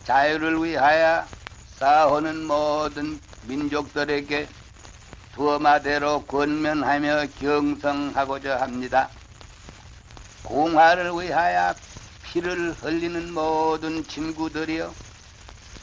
자유를 위하여 싸우는 모든 민족들에게 두어마대로 권면하며 경성하고자 합니다. 공화를 위하여 피를 흘리는 모든 친구들이여,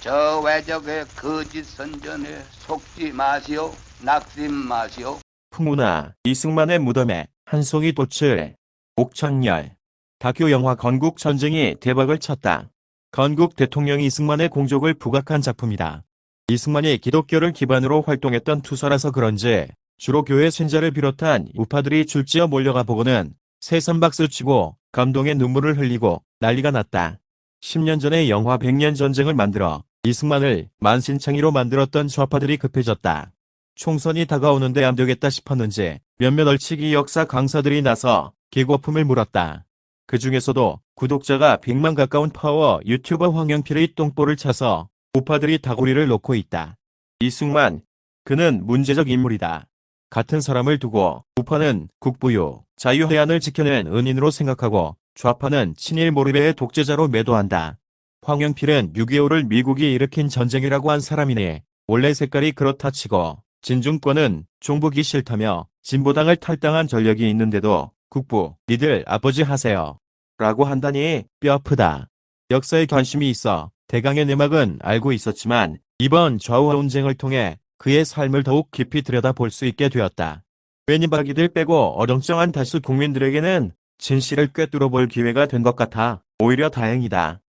저 외적의 거짓 선전에 속지 마시오, 낙심 마시오. 풍우나 이승만의 무덤에 한 송이 꽃을. 옥천열. 다큐 영화 건국 전쟁이 대박을 쳤다. 건국 대통령 이승만의 공적을 부각한 작품이다. 이승만이 기독교를 기반으로 활동했던 투서라서 그런지 주로 교회 신자를 비롯한 우파들이 줄지어 몰려가 보고는 새삼 박수치고 감동의 눈물을 흘리고 난리가 났다. 10년 전에 영화 100년 전쟁을 만들어 이승만을 만신창이로 만들었던 좌파들이 급해졌다. 총선이 다가오는데 안 되겠다 싶었는지 몇몇 얼치기 역사 강사들이 나서 개거품을 물었다. 그 중에서도 구독자가 100만 가까운 파워 유튜버 황영필의 똥볼을 차서 우파들이 다구리를 놓고 있다. 이승만, 그는 문제적 인물이다. 같은 사람을 두고 우파는 국부유, 자유해안을 지켜낸 은인으로 생각하고 좌파는 친일 몰입의 독재자로 매도한다. 황영필은 6.25를 미국이 일으킨 전쟁이라고 한 사람이니 원래 색깔이 그렇다 치고 진중권은 종북이 싫다며 진보당을 탈당한 전력이 있는데도 국부, 니들 아버지 하세요 라고 한다니 뼈 아프다. 역사에 관심이 있어 대강의 내막은 알고 있었지만 이번 좌우 논쟁을 통해 그의 삶을 더욱 깊이 들여다볼 수 있게 되었다. 웬이박이들 빼고 어정쩡한 다수 국민들에게는 진실을 꿰뚫어볼 기회가 된 것 같아 오히려 다행이다.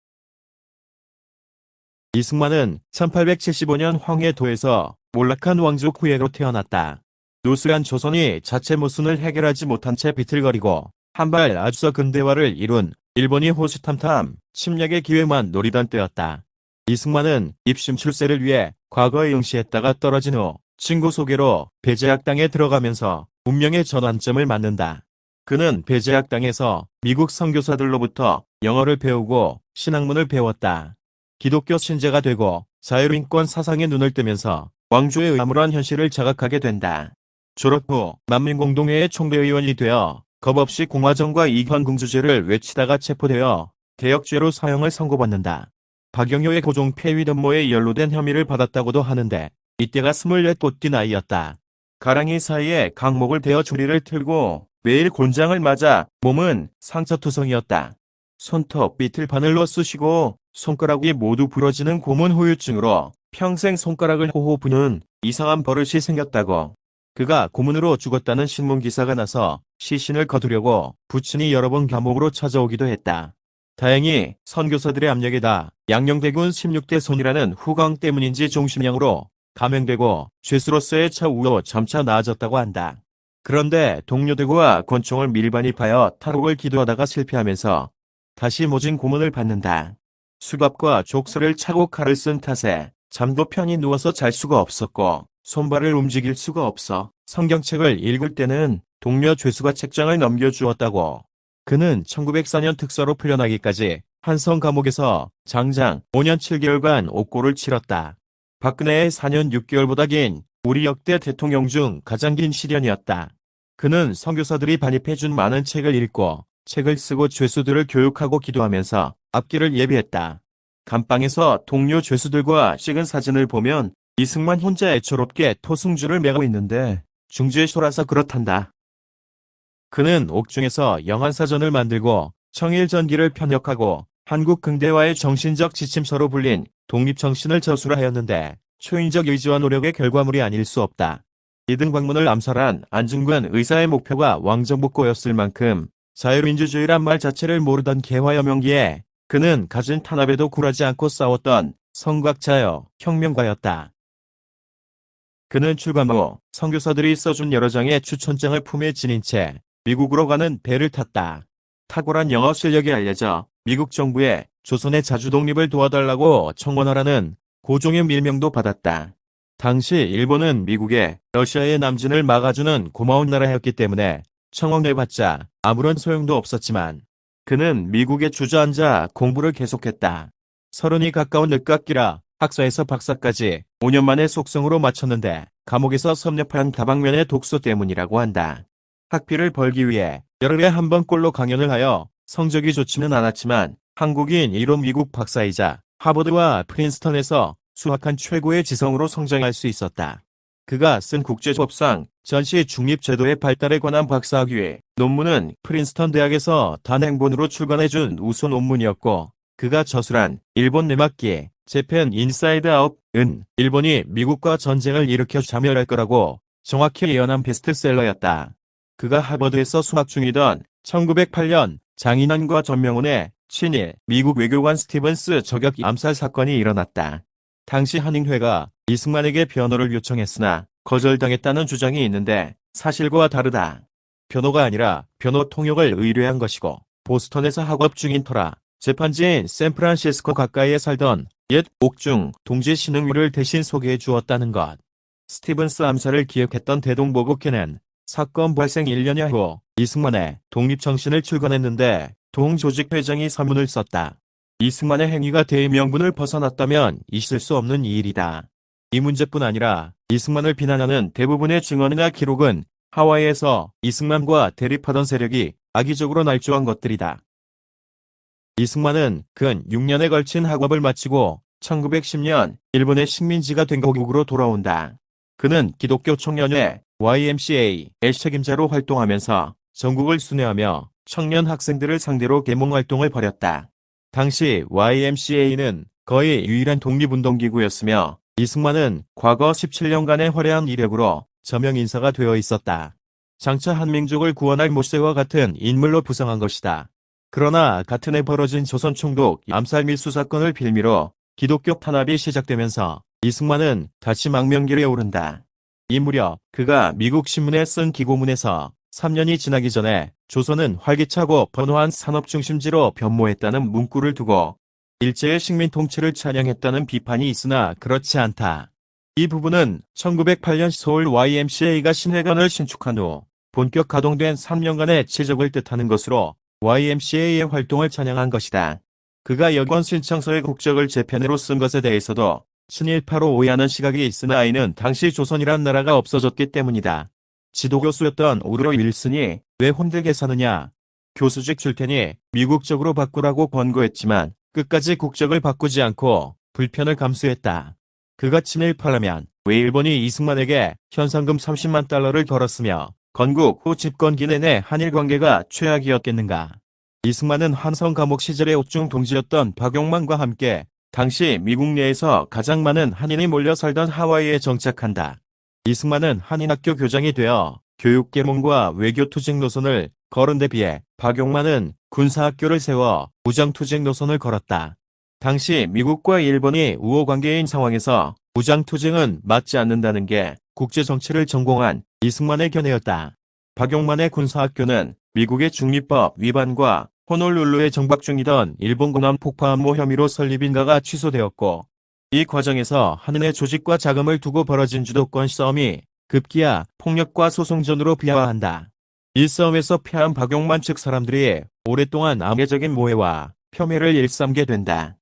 이승만은 1875년 황해도에서 몰락한 왕족 후예로 태어났다. 노쇠한 조선이 자체 모순을 해결하지 못한 채 비틀거리고 한발 앞서 근대화를 이룬 일본이 호시탐탐 침략의 기회만 노리던 때였다. 이승만은 입심 출세를 위해 과거에 응시했다가 떨어진 후 친구 소개로 배제학당에 들어가면서 운명의 전환점을 맞는다. 그는 배제학당에서 미국 선교사들로부터 영어를 배우고 신학문을 배웠다. 기독교 신자가 되고 자유인권 사상에 눈을 뜨면서 왕조의 암울한 현실을 자각하게 된다. 졸업 후 만민공동회의 총대의원이 되어 겁없이 공화정과 이현궁주제를 외치다가 체포되어 대역죄로 사형을 선고받는다. 박영효의 고종 폐위 음모에 연루된 혐의를 받았다고도 하는데 이때가 24꽃띠 나이였다. 가랑이 사이에 강목을 대어 조리를 틀고 매일 곤장을 맞아 몸은 상처투성이었다. 손톱 밑을 바늘로 쑤시고 손가락이 모두 부러지는 고문 후유증으로 평생 손가락을 호호 부는 이상한 버릇이 생겼다고. 그가 고문으로 죽었다는 신문기사가 나서 시신을 거두려고 부친이 여러 번 감옥으로 찾아오기도 했다. 다행히 선교사들의 압력에다 양녕대군 16대 손이라는 후광 때문인지 종신형으로 감형되고 죄수로서의 처우도 점차 나아졌다고 한다. 그런데 동료들과 권총을 밀반입하여 탈옥을 기도하다가 실패하면서 다시 모진 고문을 받는다. 수갑과 족서를 차고 칼을 쓴 탓에 잠도 편히 누워서 잘 수가 없었고 손발을 움직일 수가 없어 성경책을 읽을 때는 동료 죄수가 책장을 넘겨주었다고. 그는 1904년 특사로 풀려나기까지 한성 감옥에서 장장 5년 7개월간 옥고를 치렀다. 박근혜의 4년 6개월보다 긴 우리 역대 대통령 중 가장 긴 시련이었다. 그는 선교사들이 반입해준 많은 책을 읽고 책을 쓰고 죄수들을 교육하고 기도하면서 앞길을 예비했다. 감방에서 동료 죄수들과 찍은 사진을 보면 이승만 혼자 애처롭게 토승줄을 매고 있는데 중지소라서 그렇단다. 그는 옥중에서 영안사전을 만들고 청일전기를 편역하고 한국 근대화의 정신적 지침서로 불린 독립정신을 저술하였는데 초인적 의지와 노력의 결과물이 아닐 수 없다. 이등광문을 암살한 안중근 의사의 목표가 왕정복고였을 만큼 자유민주주의란 말 자체를 모르던 개화여명기에 그는 가진 탄압에도 굴하지 않고 싸웠던 성곽자여 혁명가였다. 그는 출감 후 선교사들이 써준 여러 장의 추천장을 품에 지닌 채 미국으로 가는 배를 탔다. 탁월한 영어 실력이 알려져 미국 정부에 조선의 자주 독립을 도와달라고 청원하라는 고종의 밀명도 받았다. 당시 일본은 미국에 러시아의 남진을 막아주는 고마운 나라였기 때문에 청원해봤자 아무런 소용도 없었지만 그는 미국에 주저앉아 공부를 계속했다. 30이 가까운 늦깎이라 학사에서 박사까지 5년 만에 속성으로 마쳤는데 감옥에서 섭렵한 다방면의 독소 때문이라고 한다. 학비를 벌기 위해 열흘에 한 번 꼴로 강연을 하여 성적이 좋지는 않았지만 한국인 1호 미국 박사이자 하버드와 프린스턴에서 수학한 최고의 지성으로 성장할 수 있었다. 그가 쓴 국제법상 전시 중립제도의 발달에 관한 박사학위 논문은 프린스턴 대학에서 단행본으로 출간해준 우수 논문이었고, 그가 저술한 일본 내막기 재팬 인사이드 아웃은 일본이 미국과 전쟁을 일으켜 자멸할 거라고 정확히 예언한 베스트셀러였다. 그가 하버드에서 수학 중이던 1908년 장인환과 전명훈의 친일 미국 외교관 스티븐스 저격 암살 사건이 일어났다. 당시 한인회가 이승만에게 변호를 요청했으나 거절당했다는 주장이 있는데 사실과 다르다. 변호가 아니라 변호 통역을 의뢰한 것이고, 보스턴에서 학업 중인 터라 재판지인 샌프란시스코 가까이에 살던 옛 옥중 동지 신흥유를 대신 소개해 주었다는 것. 스티븐스 암살을 기획했던 대동보국회는 사건 발생 1년여 후 이승만의 독립정신을 출간했는데 동조직 회장이 서문을 썼다. 이승만의 행위가 대의명분을 벗어났다면 있을 수 없는 일이다. 이 문제뿐 아니라 이승만을 비난하는 대부분의 증언이나 기록은 하와이에서 이승만과 대립하던 세력이 악의적으로 날조한 것들이다. 이승만은 근 6년에 걸친 학업을 마치고 1910년 일본의 식민지가 된 고국으로 돌아온다. 그는 기독교 청년회 YMCA의 책임자로 활동하면서 전국을 순회하며 청년 학생들을 상대로 계몽활동을 벌였다. 당시 YMCA는 거의 유일한 독립운동기구였으며 이승만은 과거 17년간의 화려한 이력으로 저명 인사가 되어 있었다. 장차 한민족을 구원할 모세와 같은 인물로 부상한 것이다. 그러나 같은 해 벌어진 조선 총독 암살 밀수 사건을 빌미로 기독교 탄압이 시작되면서 이승만은 다시 망명길에 오른다. 이 무렵 그가 미국 신문에 쓴 기고문에서 3년이 지나기 전에 조선은 활기차고 번화한 산업중심지로 변모했다는 문구를 두고 일제의 식민 통치를 찬양했다는 비판이 있으나 그렇지 않다. 이 부분은 1908년 서울 YMCA가 신회관을 신축한 후 본격 가동된 3년간의 최적을 뜻하는 것으로 YMCA의 활동을 찬양한 것이다. 그가 여권 신청서의 국적을 재편으로 쓴 것에 대해서도 친일파로 오해하는 시각이 있으나 이는 당시 조선이란 나라가 없어졌기 때문이다. 지도교수였던 우드로 윌슨이 왜 힘들게 사느냐, 교수직 줄 테니 미국 쪽으로 바꾸라고 권고했지만 끝까지 국적을 바꾸지 않고 불편을 감수했다. 그가 친일파라면 왜 일본이 이승만에게 현상금 30만 달러를 걸었으며 건국 후 집권기 내내 한일 관계가 최악이었겠는가. 이승만은 한성 감옥 시절의 옥중 동지였던 박용만과 함께 당시 미국 내에서 가장 많은 한인이 몰려 살던 하와이에 정착한다. 이승만은 한인학교 교장이 되어 교육계몽과 외교투쟁 노선을 걸은 데 비해 박용만은 군사학교를 세워 무장투쟁 노선을 걸었다. 당시 미국과 일본이 우호관계인 상황에서 무장투쟁은 맞지 않는다는 게 국제정치를 전공한 이승만의 견해였다. 박용만의 군사학교는 미국의 중립법 위반과 호놀룰루에 정박 중이던 일본 군함 폭파암모 혐의로 설립인가가 취소되었고, 이 과정에서 한인의 조직과 자금을 두고 벌어진 주도권 싸움이 급기야 폭력과 소송전으로 비화한다. 이 싸움에서 패한 박용만 측 사람들이 오랫동안 암묵적인 모해와 폄훼를 일삼게 된다.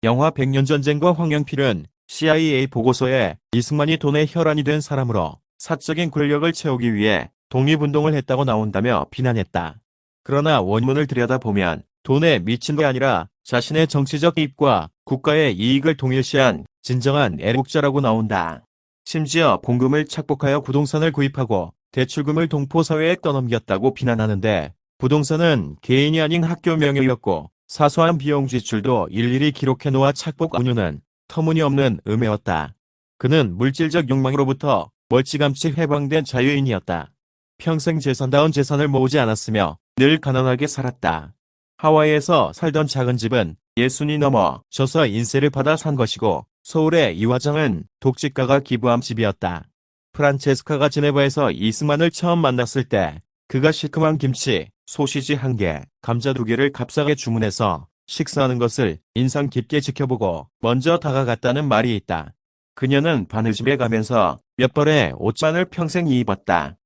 영화 백년전쟁과 황영필은 CIA 보고서에 이승만이 돈의 혈안이 된 사람으로 사적인 권력을 채우기 위해 독립운동을 했다고 나온다며 비난했다. 그러나 원문을 들여다보면 돈에 미친 게 아니라 자신의 정치적 이익과 국가의 이익을 동일시한 진정한 애국자라고 나온다. 심지어 봉금을 착복하여 부동산을 구입하고 대출금을 동포사회에 떠넘겼다고 비난하는데, 부동산은 개인이 아닌 학교 명의였고 사소한 비용 지출도 일일이 기록해 놓아 착복 운유는 터무니없는 음해였다. 그는 물질적 욕망으로부터 멀찌감치 해방된 자유인이었다. 평생 재산다운 재산을 모으지 않았으며 늘 가난하게 살았다. 하와이에서 살던 작은 집은 예순이 넘어 져서 인세를 받아 산 것이고, 서울의 이화정은 독집가가 기부한 집이었다. 프란체스카가 제네바에서 이승만을 처음 만났을 때 그가 시큼한 김치, 소시지 1개, 감자 2개를 값싸게 주문해서 식사하는 것을 인상 깊게 지켜보고 먼저 다가갔다는 말이 있다. 그녀는 바느집에 가면서 몇 벌의 옷만을 평생 입었다.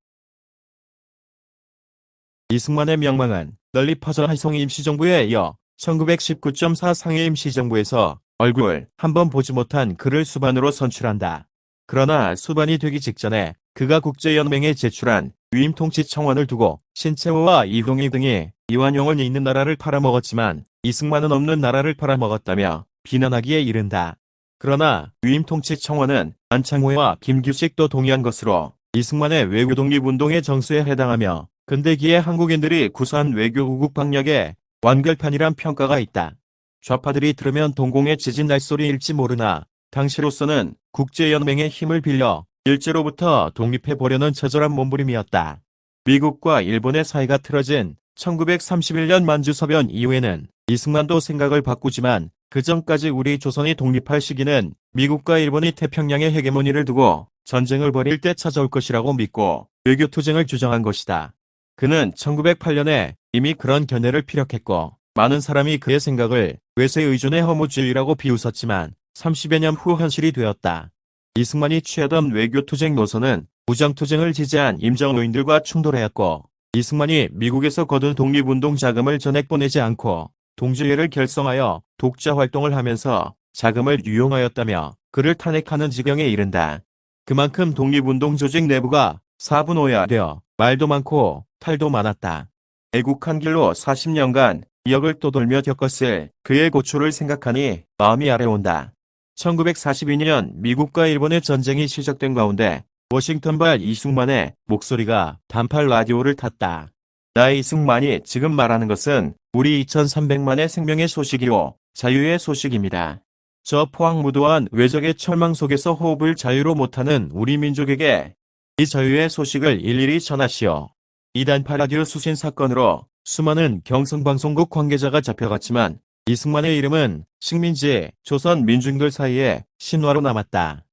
이승만의 명망은 널리 퍼져 한성 임시정부에 이어 1919.4 상해 임시정부에서 얼굴 한번 보지 못한 그를 수반으로 선출한다. 그러나 수반이 되기 직전에 그가 국제연맹에 제출한 위임통치청원을 두고 신채호와 이동희 등이 이완용을 잇는 나라를 팔아먹었지만 이승만은 없는 나라를 팔아먹었다며 비난하기에 이른다. 그러나 위임통치청원은 안창호와 김규식도 동의한 것으로 이승만의 외교 독립운동의 정수에 해당하며 근대기의 한국인들이 구사한 외교 우국 방역의 완결판이란 평가가 있다. 좌파들이 들으면 동공의 지진 날소리일지 모르나 당시로서는 국제연맹의 힘을 빌려 일제로부터 독립해보려는 처절한 몸부림이었다. 미국과 일본의 사이가 틀어진 1931년 만주서변 이후에는 이승만도 생각을 바꾸지만 그 전까지 우리 조선이 독립할 시기는 미국과 일본이 태평양의 헤게모니를 두고 전쟁을 벌일 때 찾아올 것이라고 믿고 외교투쟁을 주장한 것이다. 그는 1908년에 이미 그런 견해를 피력했고 많은 사람이 그의 생각을 외세 의존의 허무주의라고 비웃었지만 30여 년 후 현실이 되었다. 이승만이 취하던 외교투쟁 노선은 무장투쟁을 지지한 임정노인들과 충돌하였고 이승만이 미국에서 거둔 독립운동 자금을 전액 보내지 않고 동지회를 결성하여 독자 활동을 하면서 자금을 유용하였다며 그를 탄핵하는 지경에 이른다. 그만큼 독립운동 조직 내부가 사분오야되어 말도 많고 탈도 많았다. 애국한 길로 40년간 이역을 떠돌며 겪었을 그의 고초를 생각하니 마음이 아래온다. 1942년 미국과 일본의 전쟁이 시작된 가운데 워싱턴발 이승만의 목소리가 단팔 라디오를 탔다. 나 이승만이 지금 말하는 것은 우리 2300만의 생명의 소식이요 자유의 소식입니다. 저 포항무도한 외적의 철망 속에서 호흡을 자유로 못하는 우리 민족에게 이 자유의 소식을 일일이 전하시오. 이 단팔 라디오 수신 사건으로 수많은 경성방송국 관계자가 잡혀갔지만 이승만의 이름은 식민지 조선 민중들 사이에 신화로 남았다.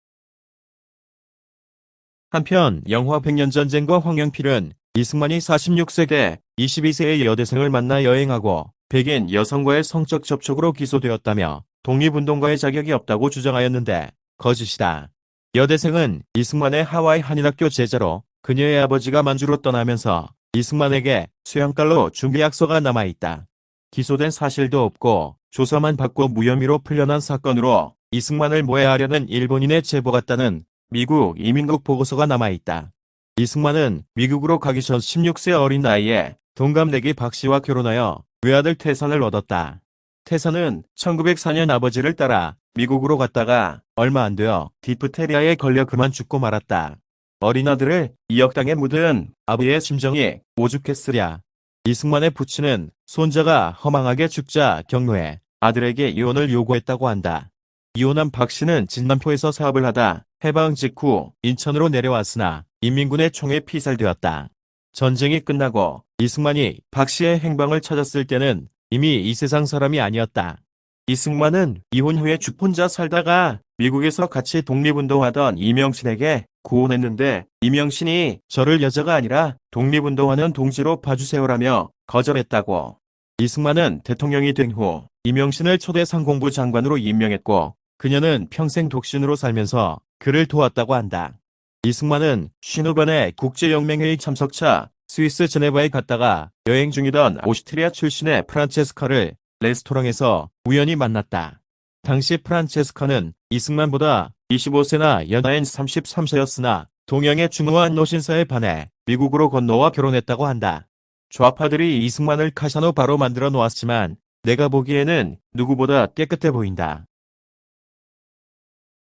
한편 영화 백년전쟁과 황영필은 이승만이 46세 때 22세의 여대생을 만나 여행하고 백인 여성과의 성적 접촉으로 기소되었다며 독립운동가의 자격이 없다고 주장하였는데 거짓이다. 여대생은 이승만의 하와이 한인학교 제자로 그녀의 아버지가 만주로 떠나면서 이승만에게 수양깔로 준비약서가 남아있다. 기소된 사실도 없고 조사만 받고 무혐의로 풀려난 사건으로 이승만을 모해하려는 일본인의 제보 같다는 미국 이민국 보고서가 남아있다. 이승만은 미국으로 가기 전 16세 어린 나이에 동갑내기 박씨와 결혼하여 외아들 태산을 얻었다. 태산은 1904년 아버지를 따라 미국으로 갔다가 얼마 안 되어 디프테리아에 걸려 그만 죽고 말았다. 어린 아들을 이역당에 묻은 아버지의 심정이 오죽했으랴. 이승만의 부친은 손자가 허망하게 죽자 격노해 아들에게 이혼을 요구했다고 한다. 이혼한 박씨는 진남포에서 사업을 하다 해방 직후 인천으로 내려왔으나 인민군의 총에 피살되었다. 전쟁이 끝나고 이승만이 박씨의 행방을 찾았을 때는 이미 이 세상 사람이 아니었다. 이승만은 이혼 후에 혼자 살다가 미국에서 같이 독립운동하던 이명신에게 구혼했는데 이명신이 저를 여자가 아니라 독립운동하는 동지로 봐주세요라며 거절했다고. 이승만은 대통령이 된 후 이명신을 초대 상공부 장관으로 임명했고 그녀는 평생 독신으로 살면서 그를 도왔다고 한다. 이승만은 50번의 국제연맹회의 참석차 스위스 제네바에 갔다가 여행 중이던 오스트리아 출신의 프란체스카를 레스토랑에서 우연히 만났다. 당시 프란체스카는 이승만보다 25세나 연하인 33세였으나 동양의 중후한 노신사에 반해 미국으로 건너와 결혼했다고 한다. 좌파들이 이승만을 카사노바로 만들어 놓았지만 내가 보기에는 누구보다 깨끗해 보인다.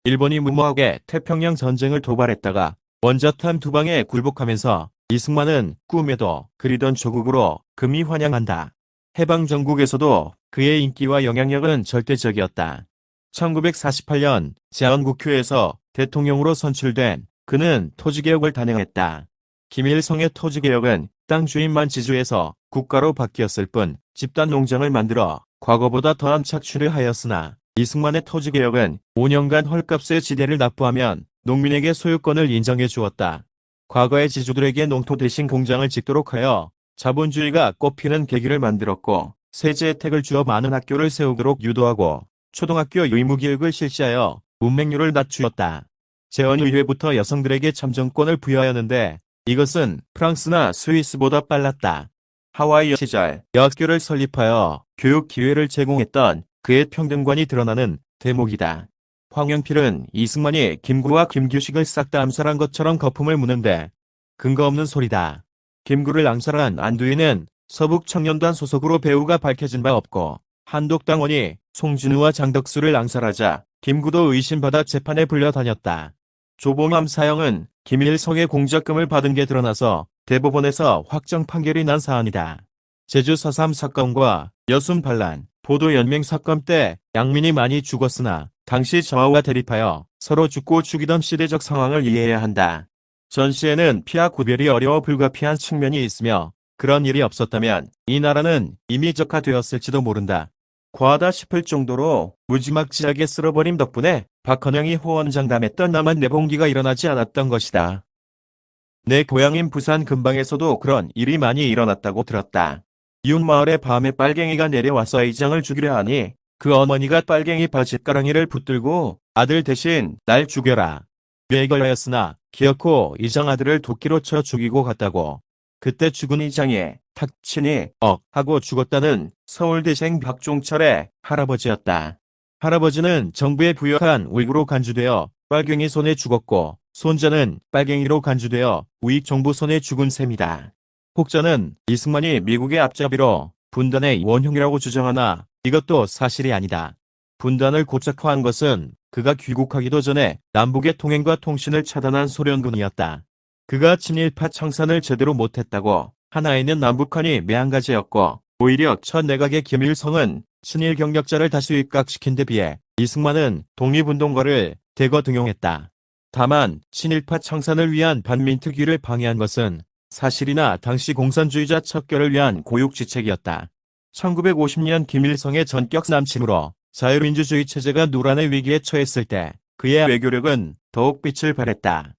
일본이 무모하게 태평양 전쟁을 도발했다가 원자탄 두 방에 굴복하면서 이승만은 꿈에도 그리던 조국으로 금이 환영한다. 해방 전국에서도 그의 인기와 영향력은 절대적이었다. 1948년 제안국회에서 대통령으로 선출된 그는 토지개혁을 단행했다. 김일성의 토지개혁은 땅 주인만 지주해서 국가로 바뀌었을 뿐 집단 농장을 만들어 과거보다 더한 착취를 하였으나 이승만의 토지개혁은 5년간 헐값의 지대를 납부하면 농민에게 소유권을 인정해 주었다. 과거의 지주들에게 농토 대신 공장을 짓도록 하여 자본주의가 꽃피는 계기를 만들었고 세제 혜택을 주어 많은 학교를 세우도록 유도하고 초등학교 의무교육을 실시하여 문맹률을 낮추었다. 제헌의회부터 여성들에게 참정권을 부여하였는데 이것은 프랑스나 스위스보다 빨랐다. 하와이 시절 여학교를 설립하여 교육 기회를 제공했던 그의 평등관이 드러나는 대목이다. 황영필은 이승만이 김구와 김규식을 싹 다 암살한 것처럼 거품을 무는데 근거 없는 소리다. 김구를 암살한 안두희는 서북청년단 소속으로 배우가 밝혀진 바 없고 한독당원이 송진우와 장덕수를 앙살하자 김구도 의심받아 재판에 불려다녔다. 조봉암 사형은 김일성의 공작금을 받은 게 드러나서 대법원에서 확정 판결이 난 사안이다. 제주 4.3 사건과 여순 반란, 보도연맹 사건 때 양민이 많이 죽었으나 당시 저하와 대립하여 서로 죽고 죽이던 시대적 상황을 이해해야 한다. 전 시에는 피하 구별이 어려워 불가피한 측면이 있으며 그런 일이 없었다면 이 나라는 이미 적화되었을지도 모른다. 과하다 싶을 정도로 무지막지하게 쓸어버림 덕분에 박헌영이 호언장담했던 남한 내봉기가 일어나지 않았던 것이다. 내 고향인 부산 근방에서도 그런 일이 많이 일어났다고 들었다. 이웃마을에 밤에 빨갱이가 내려와서 이장을 죽이려 하니 그 어머니가 빨갱이 바짓가랑이를 붙들고 아들 대신 날 죽여라 외걸하였으나 기어코 이장 아들을 도끼로 쳐 죽이고 갔다고. 그때 죽은 이장이 탁 치니 하고 죽었다는 서울대생 박종철의 할아버지였다. 할아버지는 정부에 부여한 우익으로 간주되어 빨갱이 손에 죽었고 손자는 빨갱이로 간주되어 우익 정부 손에 죽은 셈이다. 혹자는 이승만이 미국의 앞잡이로 분단의 원흉이라고 주장하나 이것도 사실이 아니다. 분단을 고착화한 것은 그가 귀국하기도 전에 남북의 통행과 통신을 차단한 소련군이었다. 그가 친일파 청산을 제대로 못했다고 하나에는 남북한이 매한가지였고 오히려 첫 내각의 김일성은 친일 경력자를 다수 입각시킨 데 비해 이승만은 독립운동가를 대거 등용했다. 다만 친일파 청산을 위한 반민특위를 방해한 것은 사실이나 당시 공산주의자 척결을 위한 고육지책이었다. 1950년 김일성의 전격 남침으로 자유민주주의 체제가 노란의 위기에 처했을 때 그의 외교력은 더욱 빛을 발했다.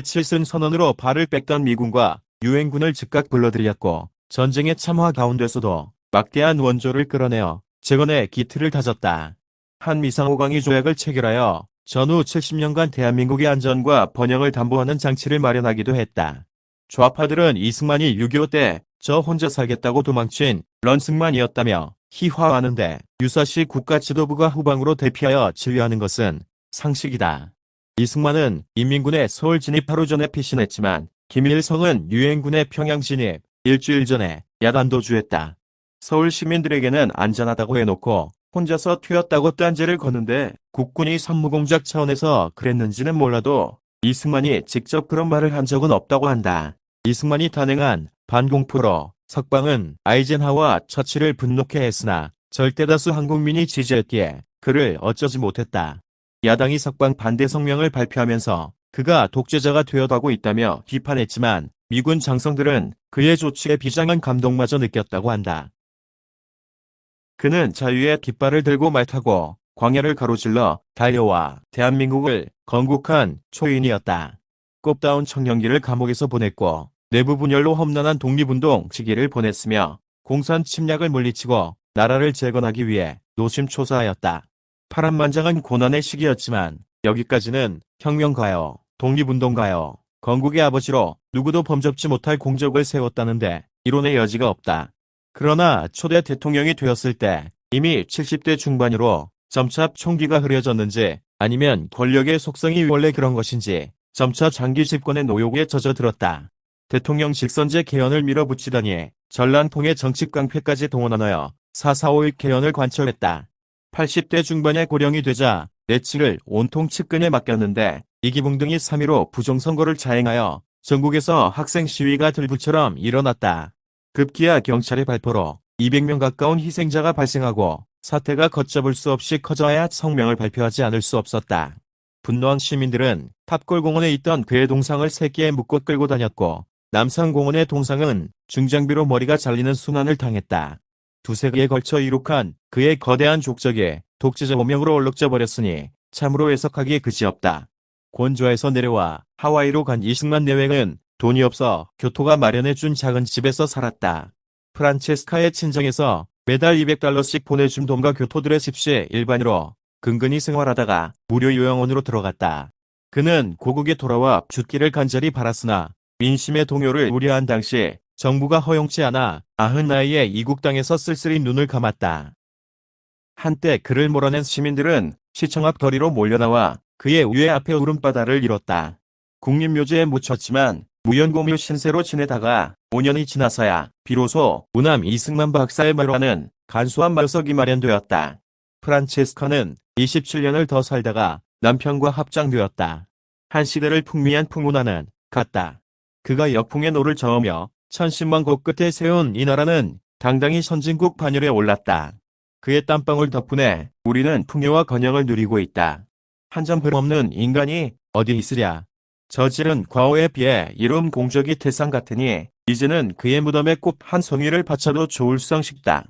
칠순 선언으로 발을 뺐던 미군과 유엔군을 즉각 불러들였고 전쟁의 참화 가운데서도 막대한 원조를 끌어내어 재건의 기틀을 다졌다. 한미상호강의 조약을 체결하여 전후 70년간 대한민국의 안전과 번영을 담보하는 장치를 마련하기도 했다. 좌파들은 이승만이 6.25 때 저 혼자 살겠다고 도망친 런승만이었다며 희화하는데 유사시 국가지도부가 후방으로 대피하여 진료하는 것은 상식이다. 이승만은 인민군의 서울 진입 하루 전에 피신했지만 김일성은 유엔군의 평양 진입 일주일 전에 야단 도주했다. 서울 시민들에게는 안전하다고 해놓고 혼자서 튀었다고 딴지를 거는데 국군이 선무공작 차원에서 그랬는지는 몰라도 이승만이 직접 그런 말을 한 적은 없다고 한다. 이승만이 단행한 반공포로 석방은 아이젠하와 처칠을 분노케 했으나 절대다수 한국민이 지지했기에 그를 어쩌지 못했다. 야당이 석방 반대 성명을 발표하면서 그가 독재자가 되어가고 있다며 비판했지만 미군 장성들은 그의 조치에 비장한 감동마저 느꼈다고 한다. 그는 자유의 깃발을 들고 말 타고 광야를 가로질러 달려와 대한민국을 건국한 초인이었다. 꼽다운 청년기를 감옥에서 보냈고 내부 분열로 험난한 독립운동 시기를 보냈으며 공산 침략을 물리치고 나라를 재건하기 위해 노심초사하였다. 파란만장한 고난의 시기였지만 여기까지는 혁명가요, 독립운동가요, 건국의 아버지로 누구도 범접지 못할 공적을 세웠다는데 이론의 여지가 없다. 그러나 초대 대통령이 되었을 때 이미 70대 중반으로 점차 총기가 흐려졌는지 아니면 권력의 속성이 원래 그런 것인지 점차 장기 집권의 노욕에 젖어들었다. 대통령 직선제 개헌을 밀어붙이더니 전란통의 정치 깡패까지 동원하여 4.4.5.1 개헌을 관철했다. 80대 중반의 고령이 되자 내치를 온통 측근에 맡겼는데 이기붕등이 3.15 부정선거를 자행하여 전국에서 학생 시위가 들불처럼 일어났다. 급기야 경찰의 발포로 200명 가까운 희생자가 발생하고 사태가 걷잡을 수 없이 커져야 성명을 발표하지 않을 수 없었다. 분노한 시민들은 탑골공원에 있던 그의 동상을 새끼에 묶고 끌고 다녔고 남산공원의 동상은 중장비로 머리가 잘리는 순환을 당했다. 두세 기에 걸쳐 이룩한 그의 거대한 족적에 독재자 오명으로 얼룩져 버렸으니 참으로 해석하기에 그지없다. 곤조에서 내려와 하와이로 간 이승만 내외는 돈이 없어 교토가 마련해준 작은 집에서 살았다. 프란체스카의 친정에서 매달 200달러씩 보내준 돈과 교토들의 집시 일반으로 근근히 생활하다가 무료 요양원으로 들어갔다. 그는 고국에 돌아와 죽기를 간절히 바랐으나 민심의 동요를 우려한 당시 정부가 허용치 않아 90 나이에 이국 땅에서 쓸쓸히 눈을 감았다. 한때 그를 몰아낸 시민들은 시청 앞 거리로 몰려나와 그의 우회 앞에 울음바다를 이뤘다. 국립묘지에 묻혔지만 무연고묘 신세로 지내다가 5년이 지나서야 비로소 우남 이승만 박사의 말로는 간소한 묘석이 마련되었다. 프란체스카는 27년을 더 살다가 남편과 합장되었다. 한 시대를 풍미한 풍운하는 같다. 그가 역풍의 노를 저으며 천신만 고 끝에 세운 이 나라는 당당히 선진국 반열에 올랐다. 그의 땀방울 덕분에 우리는 풍요와 건영을 누리고 있다. 한 점 흠없는 인간이 어디 있으랴. 저지른 과오에 비해 이룬 공적이 태산 같으니 이제는 그의 무덤에 꽃 한 송이를 바쳐도 좋을 상식다.